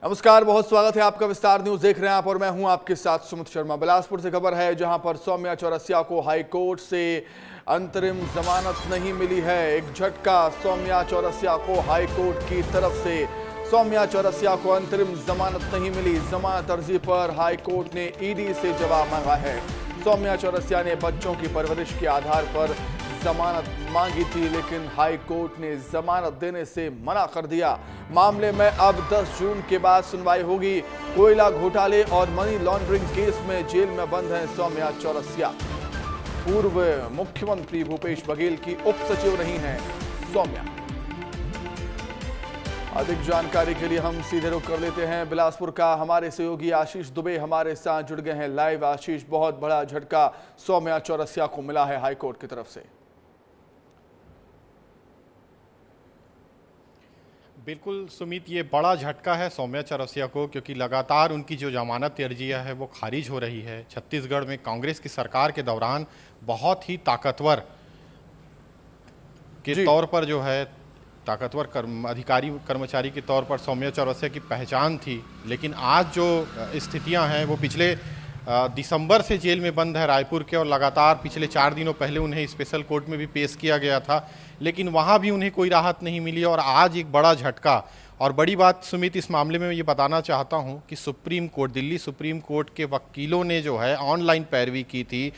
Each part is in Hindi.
नमस्कार, बहुत स्वागत है आपका। विस्तार न्यूज देख रहे हैं आप और मैं हूं आपके साथ सुमित शर्मा। बिलासपुर से खबर है जहां पर सौम्या चौरसिया को हाई कोर्ट से अंतरिम जमानत नहीं मिली है। एक झटका, सौम्या चौरसिया को हाई कोर्ट की तरफ से सौम्या चौरसिया को अंतरिम जमानत नहीं मिली। जमानत अर्जी पर हाई कोर्ट ने ईडी से जवाब मांगा है। सौम्या चौरसिया ने बच्चों की परवरिश के आधार पर जमानत मांगी थी, लेकिन हाई कोर्ट ने जमानत देने से मना कर दिया। मामले में अब 10 जून के बाद सुनवाई होगी। कोयला घोटाले और मनी लॉन्ड्रिंग केस में जेल में बंद हैं सौम्या चौरसिया। पूर्व मुख्यमंत्री भूपेश बघेल की उप सचिव रही हैं सौम्या। अधिक जानकारी के लिए हम सीधे रुख कर लेते हैं बिलासपुर का। हमारे सहयोगी आशीष दुबे हमारे साथ जुड़ गए हैं लाइव। आशीष, बहुत बड़ा झटका सौम्या चौरसिया को मिला है हाईकोर्ट की तरफ से। बिल्कुल सुमित, ये बड़ा झटका है सौम्या चौरसिया को, क्योंकि लगातार उनकी जो जमानत अर्जियां है वो खारिज हो रही है। छत्तीसगढ़ में कांग्रेस की सरकार के दौरान बहुत ही ताकतवर के तौर पर जो है ताकतवर अधिकारी कर्मचारी के तौर पर सौम्या चौरसिया की पहचान थी। लेकिन आज जो स्थितियां हैं वो पिछले दिसंबर से जेल में बंद है रायपुर के, और लगातार पिछले 4 दिनों पहले उन्हें स्पेशल कोर्ट में भी पेश किया गया था, लेकिन वहां भी उन्हें कोई राहत नहीं मिली। और आज एक बड़ा झटका और बड़ी बात सुमित इस मामले में मैं ये बताना चाहता हूं कि supreme court, Delhi supreme court के वकीलों ने जो है ऑनलाइन पैरवी की थी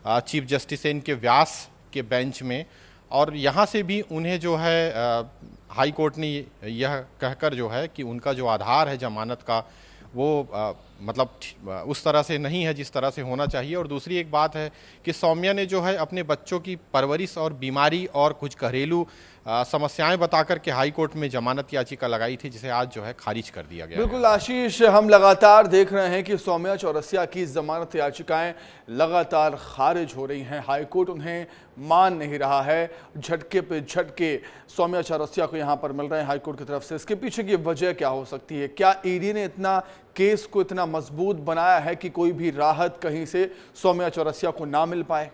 चीफ जस्टिस एन के व्यास के बेंच में, और यहाँ से भी उन्हें जो है हाई कोर्ट ने यह कहकर जो है कि उनका जो आधार है जमानत का वो मतलब उस तरह से नहीं है जिस तरह से होना चाहिए। और दूसरी एक बात है कि सौम्या ने जो है अपने बच्चों की परवरिश और बीमारी और कुछ घरेलू समस्याएं बताकर के हाई कोर्ट में जमानत याचिका लगाई थी, जिसे आज जो है खारिज कर दिया गया। बिल्कुल आशीष, हम लगातार देख रहे हैं कि सौम्या चौरसिया की जमानत याचिकाएं लगातार खारिज हो रही हैं। हाईकोर्ट उन्हें मान नहीं रहा है। झटके पे झटके सौम्या चौरसिया को यहां पर मिल रहे हैं हाईकोर्ट की तरफ से। इसके पीछे की वजह क्या हो सकती है? क्या ईडी ने इतना केस को इतना मजबूत बनाया है कि कोई भी राहत कहीं से सौम्या चौरसिया को ना मिल पाए?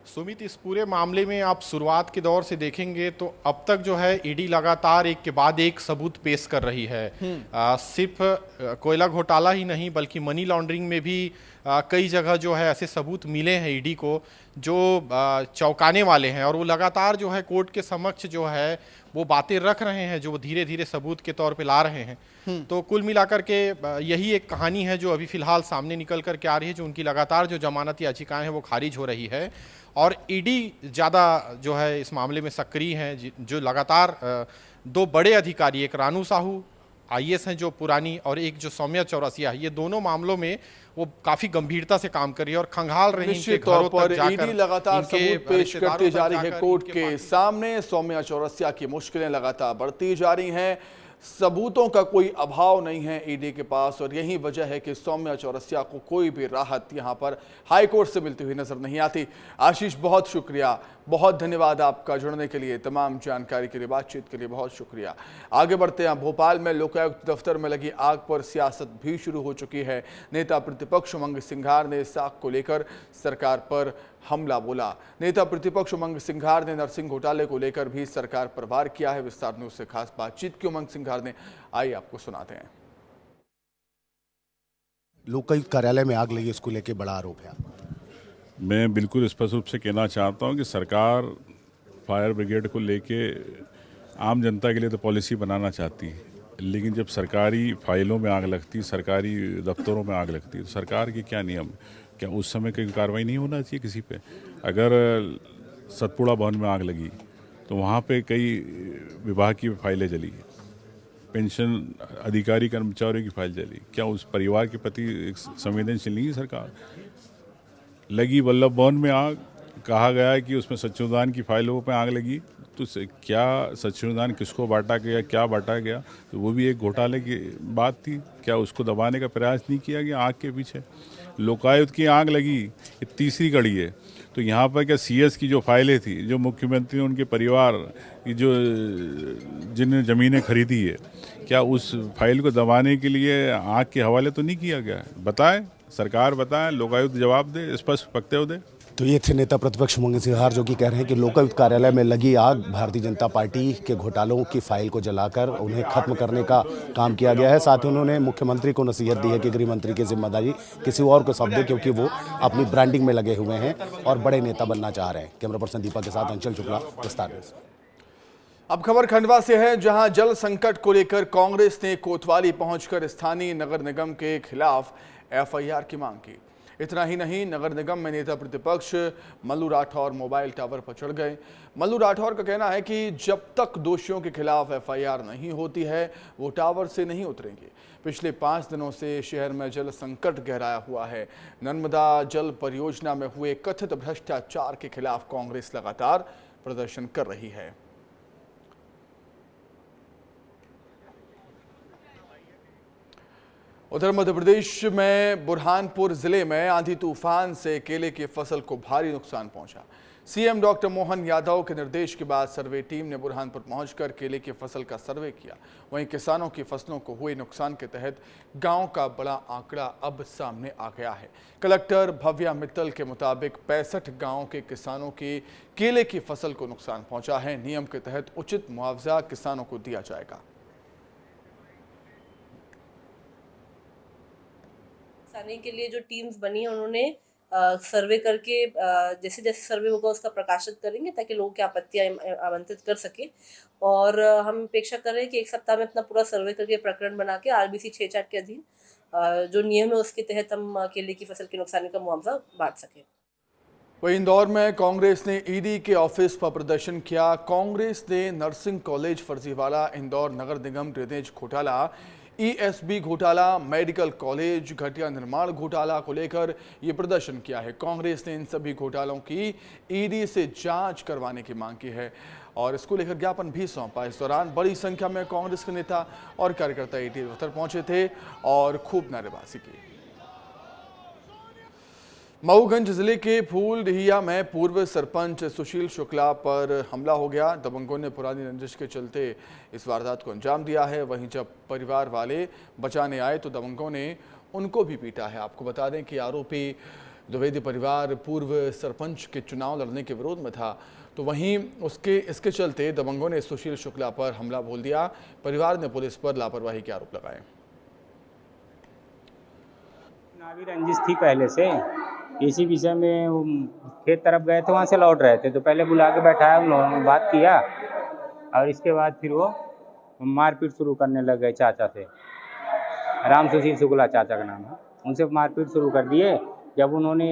सुमित, इस पूरे मामले में आप शुरुआत के दौर से देखेंगे तो अब तक जो है ईडी लगातार एक के बाद एक सबूत पेश कर रही है। सिर्फ कोयला घोटाला ही नहीं बल्कि मनी लॉन्ड्रिंग में भी कई जगह जो है ऐसे सबूत मिले हैं ईडी को जो चौंकाने वाले हैं, और वो लगातार जो है कोर्ट के समक्ष जो है वो बातें रख रहे हैं जो वो धीरे धीरे सबूत के तौर पे ला रहे हैं। तो कुल मिलाकर के यही एक कहानी है जो अभी फिलहाल सामने निकल कर के आ रही है, जो उनकी लगातार जो जमानत याचिकाएं हैं वो खारिज हो रही है। और ईडी ज़्यादा जो है इस मामले में सक्रिय हैं, जो लगातार 2 बड़े अधिकारी, एक रानू साहू आईएएस हैं जो पुरानी, और एक जो सौम्या चौरसिया है, ये दोनों मामलों में वो काफी गंभीरता से काम कर रही है और खंगाल रही है। निश्चित तौर पर ईडी लगातार सबूत पेश करती जा रही है कोर्ट के सामने। सौम्या चौरसिया की मुश्किलें लगातार बढ़ती जा रही हैं। सबूतों का कोई अभाव नहीं है ईडी के पास, और यही वजह है कि सौम्या चौरसिया को कोई भी राहत यहां पर हाईकोर्ट से मिलती हुई नजर नहीं आती। आशीष, बहुत शुक्रिया, बहुत धन्यवाद आपका जुड़ने के लिए, तमाम जानकारी के लिए, बातचीत के लिए बहुत शुक्रिया। आगे बढ़ते हैं। भोपाल में लोकायुक्त दफ्तर में लगी आग पर सियासत भी शुरू हो चुकी है। नेता प्रतिपक्ष उमंग सिंघार ने इस आग को लेकर सरकार पर हमला बोला। नेता प्रतिपक्ष उमंग सिंघार ने नरसिंह घोटाले को लेकर भी सरकार पर वार किया है। विस्तार न्यूज से खास बातचीत की उमंग सिंघार ने, आइए आपको सुनाते हैं। लोकायुक्त कार्यालय में आग लगी, इसको लेकर बड़ा आरोप है। मैं बिल्कुल स्पष्ट रूप से कहना चाहता हूं कि सरकार फायर ब्रिगेड को लेके आम जनता के लिए तो पॉलिसी बनाना चाहती है, लेकिन जब सरकारी फाइलों में आग लगती, सरकारी दफ्तरों में आग लगती है तो सरकार के क्या नियम, क्या उस समय कोई कार्रवाई नहीं होना चाहिए किसी पे? अगर सतपुड़ा भवन में आग लगी तो वहाँ पे कई विभाग की फाइलें जली, पेंशन अधिकारी कर्मचारियों की फाइल जली, क्या उस परिवार के प्रति संवेदनशील नहीं है सरकार? लगी वल्लभ भवन में आग, कहा गया है कि उसमें सच्चिदानंद की फाइलों पे आग लगी, तो क्या सच्चिदानंद किसको बांटा गया, क्या बांटा गया, तो वो भी एक घोटाले की बात थी। क्या उसको दबाने का प्रयास नहीं किया गया आग के पीछे? लोकायुक्त की आग लगी, ये तीसरी कड़ी है। तो यहाँ पर क्या सीएस की जो फाइलें थी, जो मुख्यमंत्री उनके परिवार की जो जिन जमीनें खरीदी है, क्या उस फाइल को दबाने के लिए आग के हवाले तो नहीं किया गया? बताएं, सरकार बताएं, लोकायुक्त जवाब दे, स्पष्ट वक्तव्य दे। तो ये थे नेता प्रतिपक्ष मंगल सिंघार, जो कि कह रहे हैं कि लोकायुक्त कार्यालय में लगी आग भारतीय जनता पार्टी के घोटालों की फाइल को जलाकर उन्हें खत्म करने का काम किया गया है। साथ ही उन्होंने मुख्यमंत्री को नसीहत दी है कि गृह मंत्री की जिम्मेदारी किसी और को सौंप दे, क्योंकि वो अपनी ब्रांडिंग में लगे हुए हैं और बड़े नेता बनना चाह रहे हैं। कैमरा पर्सन दीपक के साथ अंचल शुक्ला, विस्तार न्यूज़। अब खबर खंडवा से है, जहां जल संकट को लेकर कांग्रेस ने कोतवाली पहुंचकर स्थानीय नगर निगम के खिलाफ एफआईआर की मांग की। इतना ही नहीं, नगर निगम में नेता प्रतिपक्ष मल्लू राठौर मोबाइल टावर पर चढ़ गए। मल्लू राठौर का कहना है कि जब तक दोषियों के खिलाफ एफआईआर नहीं होती है वो टावर से नहीं उतरेंगे। पिछले 5 दिनों से शहर में जल संकट गहराया हुआ है। नर्मदा जल परियोजना में हुए कथित भ्रष्टाचार के खिलाफ कांग्रेस लगातार प्रदर्शन कर रही है। उधर मध्य प्रदेश में बुरहानपुर जिले में आंधी तूफान से केले की फसल को भारी नुकसान पहुंचा। सीएम डॉक्टर मोहन यादव के निर्देश के बाद सर्वे टीम ने बुरहानपुर पहुंचकर केले की फसल का सर्वे किया। वहीं किसानों की फसलों को हुए नुकसान के तहत गांव का बड़ा आंकड़ा अब सामने आ गया है। कलेक्टर भव्या मित्तल के मुताबिक 65 गांवों के किसानों की केले की फसल को नुकसान पहुंचा है। नियम के तहत उचित मुआवजा किसानों को दिया जाएगा। किसानी के लिए जो टीम्स बनी है उन्होंने सर्वे करके जैसे जैसे सर्वे होगा उसका प्रकाशित करेंगे ताकि लोगों की आपत्तियां आमंत्रित कर सके। और हम अपेक्षा कर रहे हैं कि 1 सप्ताह में अपना पूरा सर्वे करके प्रकरण बना के RBC 6-4 के अधीन जो नियम है उसके तहत हम केले की फसल के नुकसान का मुआवजा बांट सके। वहीं इंदौर में कांग्रेस ने ईडी के ऑफिस पर प्रदर्शन किया। कांग्रेस ने नर्सिंग कॉलेज फर्जीवाला, इंदौर नगर निगम ड्रेनेज घोटाला, ESB घोटाला, मेडिकल कॉलेज घटिया निर्माण घोटाला को लेकर ये प्रदर्शन किया है। कांग्रेस ने इन सभी घोटालों की ईडी से जांच करवाने की मांग की है और इसको लेकर ज्ञापन भी सौंपा। इस दौरान बड़ी संख्या में कांग्रेस के नेता और कार्यकर्ता ईडी दफ्तर पहुंचे थे और खूब नारेबाजी की। मऊगंज जिले के फूलडिहिया में पूर्व सरपंच सुशील शुक्ला पर हमला हो गया। दबंगों ने पुरानी रंजिश के चलते इस वारदात को अंजाम दिया है। वहीं जब परिवार वाले बचाने आए तो दबंगों ने उनको भी पीटा है। आपको बता दें कि आरोपी द्विवेदी परिवार पूर्व सरपंच के चुनाव लड़ने के विरोध में था, तो वहीं इसके चलते दबंगों ने सुशील शुक्ला पर हमला बोल दिया। परिवार ने पुलिस पर लापरवाही के आरोप लगाए। चुनावी रंजिश थी पहले से, इसी विषय में खेत तरफ गए थे, वहाँ से लौट रहे थे तो पहले बुला के बैठाया, उन लोगों ने बात किया और इसके बाद फिर वो मारपीट शुरू करने लग गए। चाचा से, राम सुशील शुक्ला चाचा का नाम है, उनसे मारपीट शुरू कर दिए। जब उन्होंने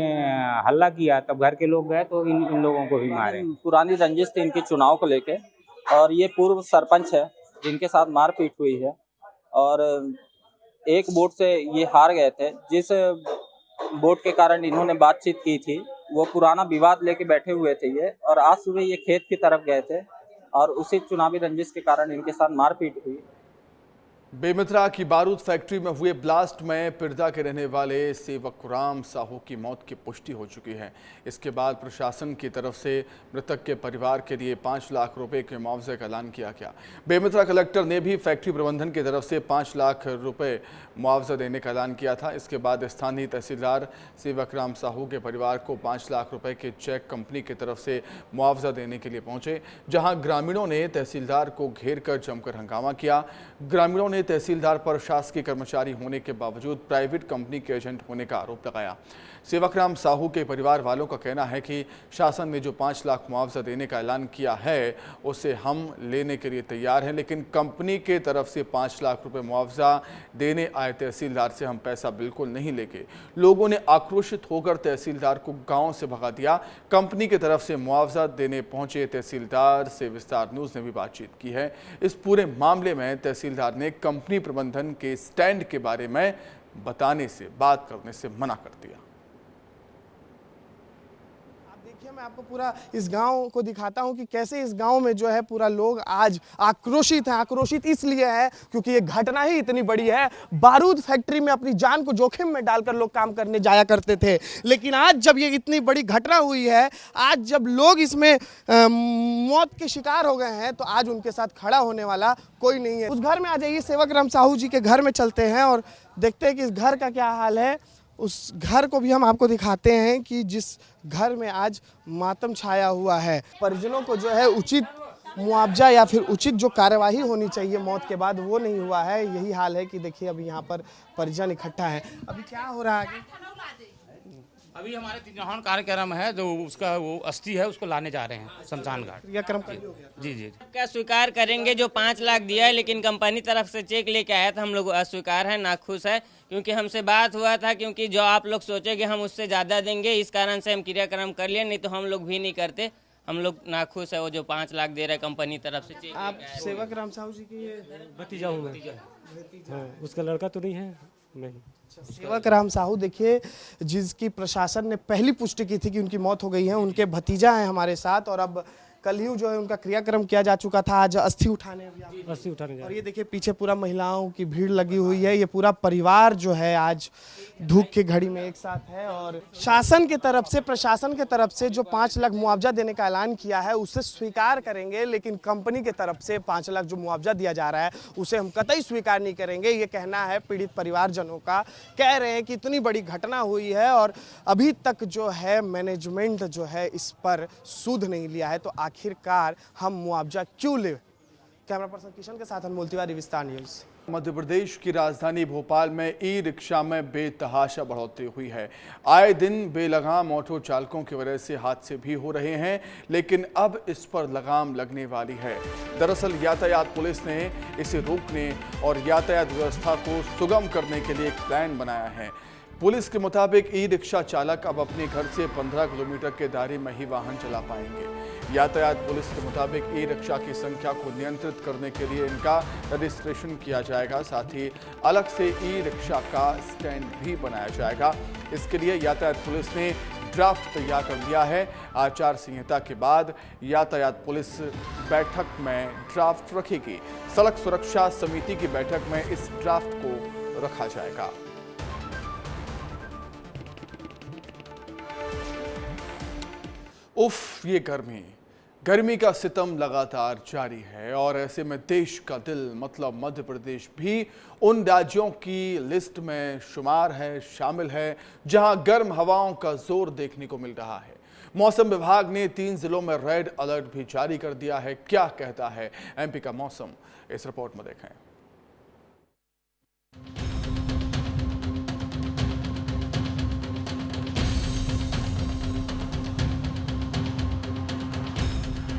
हल्ला किया तब घर के लोग गए तो इन लोगों को भी मारे। पुरानी रंजिश थी इनके चुनाव को लेके और ये पूर्व सरपंच है जिनके साथ मारपीट हुई है और एक वोट से ये हार गए थे। जिस वोट के कारण इन्होंने बातचीत की थी वो पुराना विवाद लेके बैठे हुए थे ये, और आज सुबह ये खेत की तरफ गए थे और उसी चुनावी रंजिश के कारण इनके साथ मारपीट हुई। बेमित्रा की बारूद फैक्ट्री में हुए ब्लास्ट में पिरदा के रहने वाले सेवक राम साहू की मौत की पुष्टि हो चुकी है। इसके बाद प्रशासन की तरफ से मृतक के परिवार के लिए 5 लाख रुपए के मुआवजे का ऐलान किया गया। बेमित्रा कलेक्टर ने भी फैक्ट्री प्रबंधन की तरफ से 5 लाख रुपए मुआवजा देने का ऐलान किया था। इसके बाद स्थानीय तहसीलदार सेवक राम साहू के परिवार को 5 लाख रुपए के चेक कंपनी की तरफ से मुआवजा देने के लिए पहुंचे, जहां ग्रामीणों ने तहसीलदार को घेर कर जमकर हंगामा किया। ग्रामीणों ने तहसीलदार पर शासकीय कर्मचारी होने के बावजूद प्राइवेट कंपनी के एजेंट होने का आरोप लगाया। सेवकराम साहू के परिवार वालों का कहना है कि शासन ने जो 5 लाख मुआवजा देने का ऐलान किया है उसे हम लेने के लिए तैयार हैं, लेकिन कंपनी के तरफ से 5 लाख रुपए मुआवजा देने आए तहसीलदार से हम पैसा बिल्कुल नहीं लेंगे। लोगों ने आक्रोशित होकर तहसीलदार को गांव से भगा दिया। कंपनी की तरफ से मुआवजा देने पहुंचे तहसीलदार से विस्तार न्यूज़ ने भी बातचीत की है। इस पूरे मामले में तहसीलदार ने कंपनी प्रबंधन के स्टैंड के बारे में बताने से, बात करने से मना कर दिया। मैं आपको पूरा इस गांव को दिखाता हूं कि कैसे इस गांव में जो है पूरा लोग आज आक्रोशित हैं। आक्रोशित इसलिए है क्योंकि ये घटना ही इतनी बड़ी है। बारूद फैक्ट्री में अपनी जान को जोखिम में डालकर लोग काम करने जाया करते थे, लेकिन आज जब ये इतनी बड़ी घटना हुई है, आज जब लोग इसमें मौत के शिकार हो गए हैं, तो आज उनके साथ खड़ा होने वाला कोई नहीं है। उस घर में आ जाइए, सेवकराम साहू जी के घर में चलते हैं और देखते हैं कि इस घर का क्या हाल है। उस घर को भी हम आपको दिखाते हैं कि जिस घर में आज मातम छाया हुआ है। परिजनों को जो है उचित मुआवजा या फिर उचित जो कार्यवाही होनी चाहिए मौत के बाद, वो नहीं हुआ है। यही हाल है कि देखिए अभी यहाँ पर परिजन इकट्ठा है। अभी क्या हो रहा है आगे? अभी हमारे तिजोहन कार्यक्रम है, जो उसका वो अस्थि है उसको लाने जा रहे हैं शमशान घाट। क्रियाक्रम कर हो गया? जी जी। क्या स्वीकार करेंगे, जो 5 लाख दिया है लेकिन कंपनी तरफ से चेक लेके आया था, हम लोग अस्वीकार है, नाखुश है, क्योंकि हमसे बात हुआ था क्योंकि जो आप लोग सोचेंगे हम उससे ज़्यादा देंगे, इस कारण से हम क्रियाक्रम कर लिए, नहीं तो हम लोग भी नहीं करते। हम लोग नाखुश है वो जो 5 लाख दे रहे कंपनी तरफ से चेक। आप सेवक राम साहू जी की भतीजा हूँ मैं। उसका लड़का तो नहीं है। नहीं। सेवक राम साहू देखिए, जिसकी प्रशासन ने पहली पुष्टि की थी कि उनकी मौत हो गई है, उनके भतीजा हैं हमारे साथ, और अब कल ही जो है उनका क्रियाक्रम किया जा चुका था। आज अस्थि उठाने और ये देखिए पीछे पूरा महिलाओं की भीड़ लगी हुई है। ये पूरा परिवार जो है आज धूप की घड़ी में एक साथ है, और शासन की तरफ से, प्रशासन की तरफ से जो 5 लाख मुआवजा देने का ऐलान किया है उसे स्वीकार करेंगे, लेकिन कंपनी की तरफ से 5 लाख जो मुआवजा दिया जा रहा है उसे हम कतई स्वीकार नहीं करेंगे। ये कहना है पीड़ित परिवारजनों का। कह रहे हैं कि इतनी बड़ी घटना हुई है और अभी तक जो है मैनेजमेंट जो है इस पर सूद नहीं लिया है, तो आखिरकार हम मुआवजा क्यों ले। कैमरा पर्सन किशन के साथ अनमोल तिवारी, विस्तार न्यूज़। मध्य प्रदेश की राजधानी भोपाल में ई रिक्शा में बेतहाशा बढ़ोतरी हुई है। आए दिन बेलगाम ऑटो चालकों की वजह से हादसे भी हो रहे हैं, लेकिन अब इस पर लगाम लगने वाली है। दरअसल यातायात पुलिस ने इसे रोकने और यातायात व्यवस्था को सुगम करने के लिए एक प्लान बनाया है। पुलिस के मुताबिक ई रिक्शा चालक अब अपने घर से 15 किलोमीटर के दायरे में ही वाहन चला पाएंगे। यातायात पुलिस के मुताबिक ई रिक्शा की संख्या को नियंत्रित करने के लिए इनका रजिस्ट्रेशन किया जाएगा, साथ ही अलग से ई रिक्शा का स्टैंड भी बनाया जाएगा। इसके लिए यातायात पुलिस ने ड्राफ्ट तैयार कर लिया है। आचार संहिता के बाद यातायात पुलिस बैठक में ड्राफ्ट रखेगी। सड़क सुरक्षा समिति की बैठक में इस ड्राफ्ट को रखा जाएगा। उफ, ये गर्मी का सितम लगातार जारी है, और ऐसे में देश का दिल मतलब मध्य प्रदेश भी उन राज्यों की लिस्ट में शामिल है जहां गर्म हवाओं का जोर देखने को मिल रहा है। मौसम विभाग ने 3 जिलों में रेड अलर्ट भी जारी कर दिया है। क्या कहता है एमपी का मौसम, इस रिपोर्ट में देखें।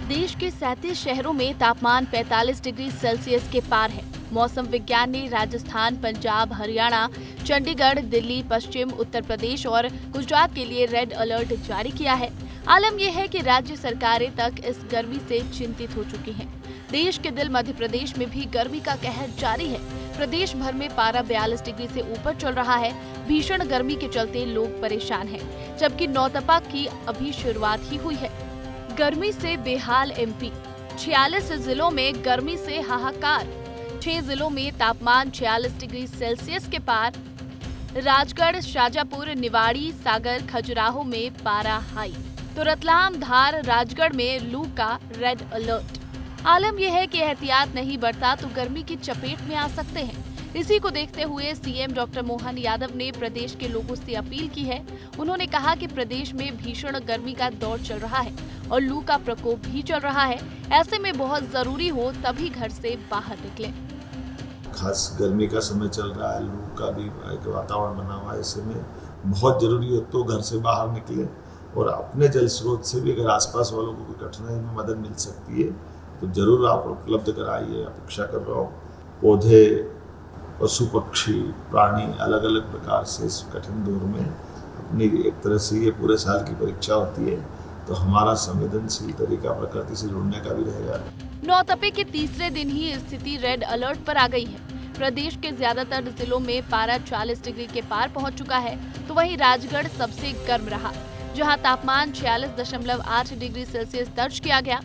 देश के 37 शहरों में तापमान 45 डिग्री सेल्सियस के पार है। मौसम विज्ञान ने राजस्थान, पंजाब, हरियाणा, चंडीगढ़, दिल्ली, पश्चिम उत्तर प्रदेश और गुजरात के लिए रेड अलर्ट जारी किया है। आलम यह है कि राज्य सरकारें तक इस गर्मी से चिंतित हो चुकी हैं। देश के दिल मध्य प्रदेश में भी गर्मी का कहर जारी है। प्रदेश भर में पारा 42 डिग्री से ऊपर चल रहा है। भीषण गर्मी के चलते लोग परेशान हैं, जबकि नौतपा की अभी शुरुआत ही हुई है। गर्मी से बेहाल एमपी, 46 जिलों में गर्मी से हाहाकार। 6 जिलों में तापमान 46 डिग्री सेल्सियस के पार। राजगढ़, शाजापुर, निवाड़ी, सागर, खजुराहो में पारा हाई, तो रतलाम, धार, राजगढ़ में लू का रेड अलर्ट। आलम यह है कि एहतियात नहीं बरता तो गर्मी की चपेट में आ सकते हैं। इसी को देखते हुए सीएम डॉक्टर मोहन यादव ने प्रदेश के लोगों से अपील की है। उन्होंने कहा कि प्रदेश में भीषण गर्मी का दौर चल रहा है और लू का प्रकोप भी चल रहा है। ऐसे में बहुत जरूरी हो तभी घर से बाहर निकले। खास गर्मी का समय चल रहा है, लू का भी एक वातावरण बना हुआ है। ऐसे में बहुत जरूरी हो तो घर से बाहर निकले, और अपने जल स्रोत से भी अगर आसपास वालों को कोई कठिनाई में मदद मिल सकती है तो जरूर आप उपलब्ध कराइए। अपेक्षा कर रहा हूँ। पौधे, पशु पक्षी, प्राणी अलग अलग प्रकार से इस कठिन दौर में अपनी एक तरह से ये पूरे साल की परीक्षा होती है, तो हमारा संवेदनशील तरीका प्रकृति से जुड़ने का भी रहेगा। नौतपे के तीसरे दिन ही स्थिति रेड अलर्ट पर आ गई है। प्रदेश के ज्यादातर जिलों में पारा 40 डिग्री के पार पहुंच चुका है, तो वहीं राजगढ़ सबसे गर्म रहा, जहां तापमान 46.8 डिग्री सेल्सियस दर्ज किया गया।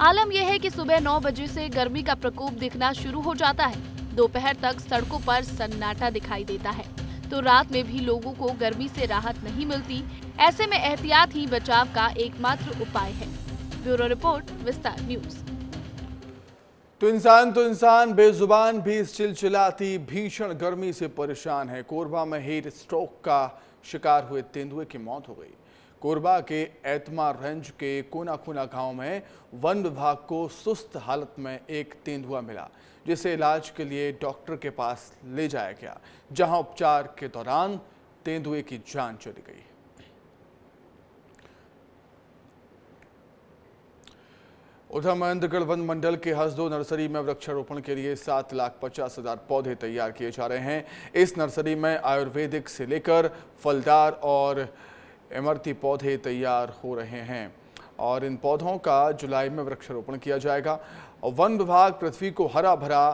आलम यह है कि सुबह 9 बजे से गर्मी का प्रकोप दिखना शुरू हो जाता है। दोपहर तक सड़कों पर सन्नाटा दिखाई देता है, तो रात में भी लोगों को गर्मी से राहत नहीं मिलती। ऐसे में एहतियात ही बचाव का एकमात्र उपाय है। ब्यूरो रिपोर्ट, विस्तार न्यूज। तो इंसान बेजुबान भी इस चिलचिलाती भीषण गर्मी से परेशान है। कोरबा में हीट स्ट्रोक का शिकार हुए तेंदुए की मौत हो गई। कोरबा के एतमा रेंज के कोना खूना गांव में वन विभाग को सुस्त हालत में एक तेंदुआ मिला, जिसे इलाज के लिए डॉक्टर के पास ले जाया गया, जहां उपचार के दौरान तेंदुए की जान चली गई। उधर महेंद्रगढ़ वन मंडल के हसदो नर्सरी में वृक्षारोपण के लिए 7,50,000 पौधे तैयार किए जा रहे हैं। इस नर्सरी में आयुर्वेदिक से लेकर फलदार और इमरती पौधे तैयार हो रहे हैं और इन पौधों का जुलाई में वृक्षारोपण किया जाएगा। और वन विभाग पृथ्वी को हरा भरा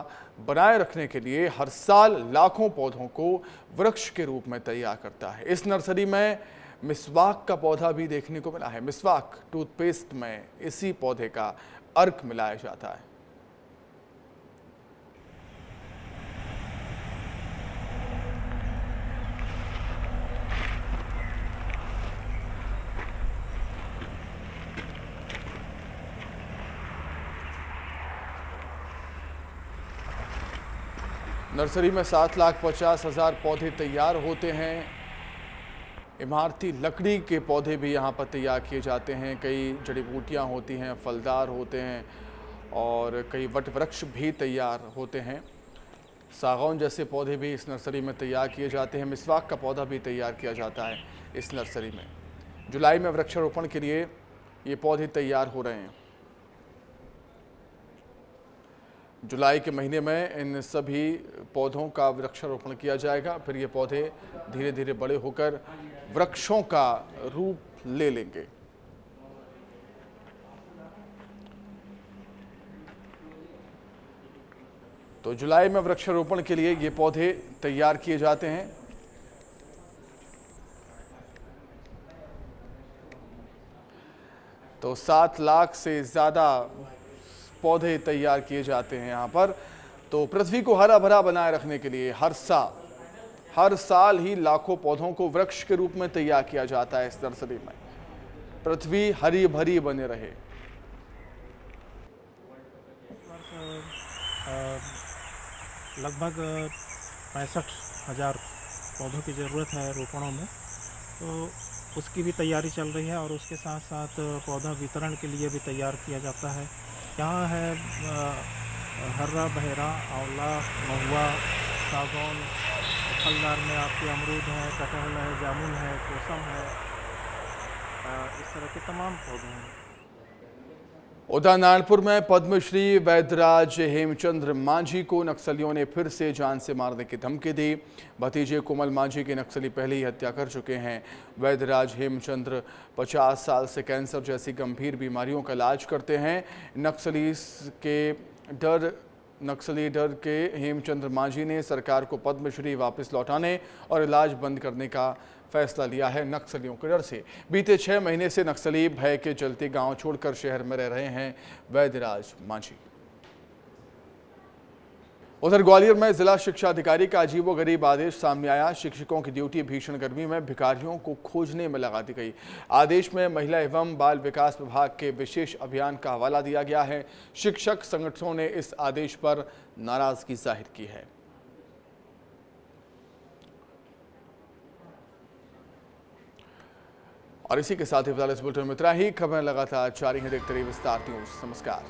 बनाए रखने के लिए हर साल लाखों पौधों को वृक्ष के रूप में तैयार करता है। इस नर्सरी में मिसवाक का पौधा भी देखने को मिला है। मिसवाक टूथपेस्ट में इसी पौधे का अर्क मिलाया जाता है। नर्सरी में 7,50,000 पौधे तैयार होते हैं। इमारती लकड़ी के पौधे भी यहाँ पर तैयार किए जाते हैं। कई जड़ी बूटियाँ होती हैं, फलदार होते हैं और कई वट वृक्ष भी तैयार होते हैं। सागौन जैसे पौधे भी इस नर्सरी में तैयार किए जाते हैं। मिसवाक का पौधा भी तैयार किया जाता है इस नर्सरी में। जुलाई में वृक्षारोपण के लिए ये पौधे तैयार हो रहे हैं। जुलाई के महीने में इन सभी पौधों का वृक्षारोपण किया जाएगा। फिर ये पौधे धीरे धीरे बड़े होकर वृक्षों का रूप ले लेंगे। तो जुलाई में वृक्षारोपण के लिए ये पौधे तैयार किए जाते हैं। तो 7 लाख से ज़्यादा पौधे तैयार किए जाते हैं यहाँ पर। तो पृथ्वी को हरा भरा बनाए रखने के लिए हर साल ही लाखों पौधों को वृक्ष के रूप में तैयार किया जाता है इस नर्सरी में। पृथ्वी हरी भरी बने रहे। लगभग 65,000 पौधों की ज़रूरत है रोपणों में, तो उसकी भी तैयारी चल रही है और उसके साथ साथ पौधा वितरण के लिए भी तैयार किया जाता है। यहाँ है हर्रा, बहेरा, आंवला, महुआ, सागौन, फलदार में आपके अमरूद है, कटहल है, जामुन है, कोसम है, इस तरह के तमाम पौधे हैं। उधर नारायणपुर में पद्मश्री वैद्यराज हेमचंद्र मांझी को नक्सलियों ने फिर से जान से मारने की धमकी दी। भतीजे कोमल मांझी की नक्सली पहले ही हत्या कर चुके हैं। वैद्यराज हेमचंद्र 50 साल से कैंसर जैसी गंभीर बीमारियों का इलाज करते हैं। नक्सली डर के हेमचंद्र मांझी ने सरकार को पद्मश्री वापस लौटाने और इलाज बंद करने का फैसला लिया है। नक्सलियों के डर से बीते 6 महीने से नक्सली भय के चलते गांव छोड़कर शहर में रह रहे हैं वैद्यराज मांझी। उधर ग्वालियर में जिला शिक्षा अधिकारी का अजीबोगरीब आदेश सामने आया। शिक्षकों की ड्यूटी भीषण गर्मी में भिखारियों को खोजने में लगा दी गई। आदेश में महिला एवं बाल विकास विभाग के विशेष अभियान का हवाला दिया गया है। शिक्षक संगठनों ने इस आदेश पर नाराजगी जाहिर की है। और इसी के साथ ही फिलहाल इस बुलेटिन में इतना ही। खबरें लगातार जारी हैं, देखते रहिए विस्तार न्यूज। नमस्कार।